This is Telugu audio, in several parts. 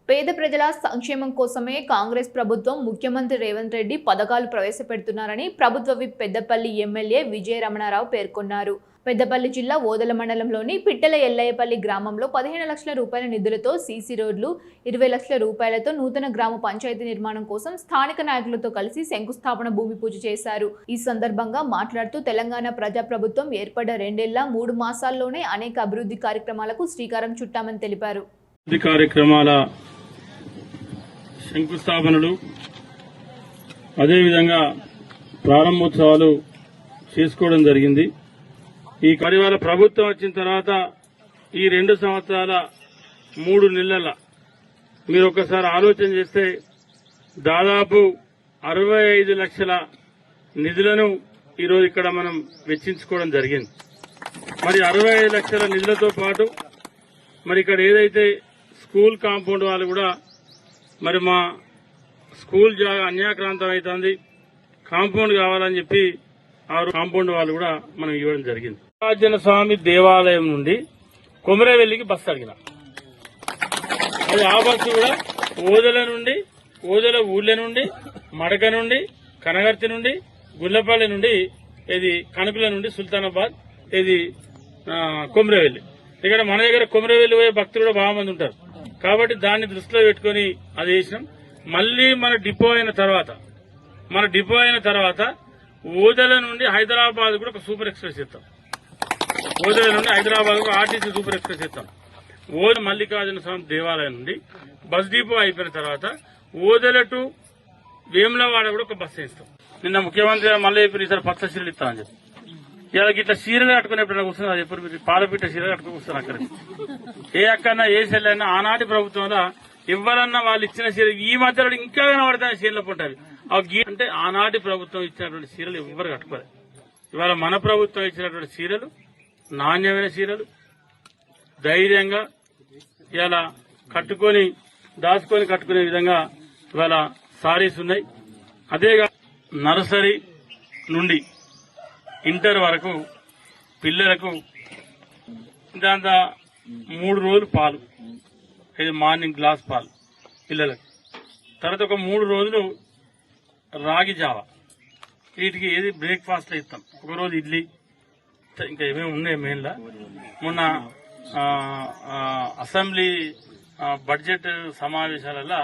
పేద ప్రజల సంక్షేమం కోసమే కాంగ్రెస్ ప్రభుత్వం ముఖ్యమంత్రి రేవంత్ రెడ్డి పథకాలు ప్రవేశపెడుతున్నారని ప్రభుత్వ విప్ పెద్దపల్లి ఎమ్మెల్యే విజయ రమణారావు పేర్కొన్నారు. పెద్దపల్లి జిల్లా ఓదెల మండలంలోని పిట్టల ఎల్లయ్యపల్లి గ్రామంలో 15 లక్షల రూపాయల నిధులతో సీసీ రోడ్లు, 20 లక్షల రూపాయలతో నూతన గ్రామ పంచాయతీ నిర్మాణం కోసం స్థానిక నాయకులతో కలిసి శంకుస్థాపన భూమి పూజ చేశారు. ఈ సందర్భంగా మాట్లాడుతూ తెలంగాణ ప్రజాప్రభుత్వం ఏర్పడ్డ 2 ఏళ్ల 3 మాసాల్లోనే అనేక అభివృద్ధి కార్యక్రమాలకు శ్రీకారం చుట్టామని తెలిపారు. కార్యక్రమాల శంకుస్థాపనలు అదేవిధంగా ప్రారంభోత్సవాలు చేసుకోవడం జరిగింది. ఈ పరివార ప్రభుత్వం వచ్చిన తర్వాత ఈ 2 సంవత్సరాల 3 నెలల మీరు ఒకసారి ఆలోచన చేస్తే దాదాపు 65 లక్షల నిధులను ఈరోజు ఇక్కడ మనం వెచ్చించుకోవడం జరిగింది. మరి 65 లక్షల నిధులతో పాటు మరి ఇక్కడ ఏదైతే స్కూల్ కాంపౌండ్ వాళ్ళు కూడా మరి మా స్కూల్ జాగా అన్యాక్రాంతం అవుతుంది, కాంపౌండ్ కావాలని చెప్పి ఆ కాంపౌండ్ వాళ్ళు కూడా మనం ఇవ్వడం జరిగింది. రాజన స్వామి దేవాలయం నుండి కొమరవెల్లికి బస్సు అడిగిన అది ఆ బస్సు కూడా ఓదెల ఊళ్ళ నుండి మడక నుండి కనగర్తి నుండి గుల్లపల్లి నుండి ఇది కనుకుల నుండి సుల్తానాబాద్ ఇది కొమరవెల్లి. ఇక్కడ మన దగ్గర కొమరవెల్లి పోయే భక్తులు కూడా బాగా మంది ఉంటారు కాబట్టి దాన్ని దృష్టిలో పెట్టుకుని అది వేసినాం. మళ్లీ మన డిపో అయిన తర్వాత ఓదెల నుండి హైదరాబాద్ కూడా ఒక సూపర్ ఎక్స్ప్రెస్ ఇస్తాం. ఓదెల నుండి హైదరాబాద్ కూడా ఆర్టీసీ సూపర్ ఎక్స్ప్రెస్ ఇస్తాం. ఓదెల మల్లికార్జున స్వామి దేవాలయం నుండి బస్ డిపో అయిపోయిన తర్వాత ఓదెల టు వేములవాడ కూడా ఒక బస్సు ఇస్తాం. నిన్న ముఖ్యమంత్రి మళ్ళీ చెప్పి ఈసారి పచ్చ చీరలు ఇస్తామని చెప్పి ఇలా ఇట్లా చీరలు కట్టుకుని ఎప్పుడైనా కూర్చున్నా ఎప్పుడు మీరు పాలపిట్ట చీరలు కట్టుకుని కూర్చున్నారు. అక్కడ ఏ అక్కడన్నా ఏ చెల్లైనా ఆనాటి ప్రభుత్వంలో ఎవరన్నా వాళ్ళు ఇచ్చిన చీర ఈ మధ్యలో ఇంకా కనబడతాయి చీరలు పుట్టాలి అంటే ఆనాటి ప్రభుత్వం ఇచ్చినటువంటి చీరలు ఎవ్వరు కట్టుకోలేదు. ఇవాళ మన ప్రభుత్వం ఇచ్చినటువంటి చీరలు నాణ్యమైన చీరలు ధైర్యంగా ఇలా కట్టుకొని దాచుకొని కట్టుకునే విధంగా ఇవాళ సారీస్ ఉన్నాయి. అదేగా నర్సరీ నుండి ఇంటర్ వరకు పిల్లలకు దాంతో 3 రోజులు పాలు, ఇది మార్నింగ్ గ్లాస్ పాలు పిల్లలకు, తర్వాత ఒక 3 రోజులు రాగి జావా, వీటికి ఏది బ్రేక్ఫాస్ట్ లో ఇస్తాం. ఒక రోజు ఇడ్లీ, ఇంకా ఏమేమి ఉన్నాయి మెయిన్లా. మొన్న అసెంబ్లీ బడ్జెట్ సమావేశాలలో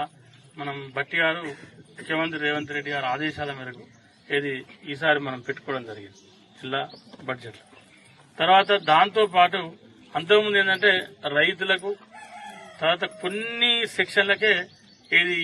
మనం బట్టి గారు ముఖ్యమంత్రి రేవంత్ రెడ్డి గారి ఆదేశాల మేరకు ఇది ఈసారి మనం పెట్టుకోవడం జరిగింది జిల్లా బడ్జెట్. తర్వాత దాంతో పాటు అంతకుముందు ఏంటంటే రైతులకు తర్వాత కొన్ని సెక్షన్లకే ఇది